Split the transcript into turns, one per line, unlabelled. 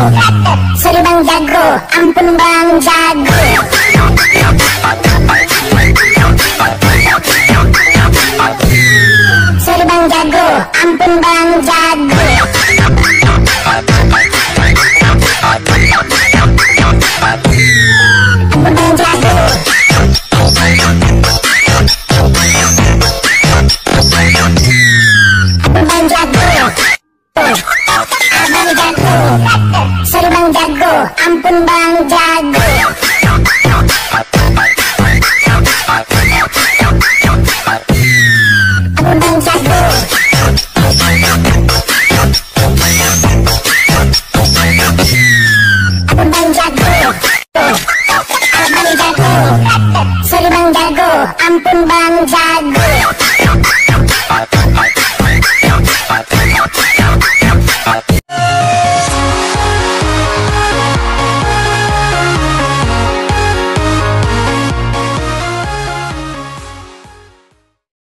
Sorry bang jago, ampun bang jago. Sorry bang jago, ampun bang jago. Ampun bang jago. Bang jago, abang jago. Sorry bang jago, ampun bang jago. Ampun bang jago. Ampun bang jago, abang jago.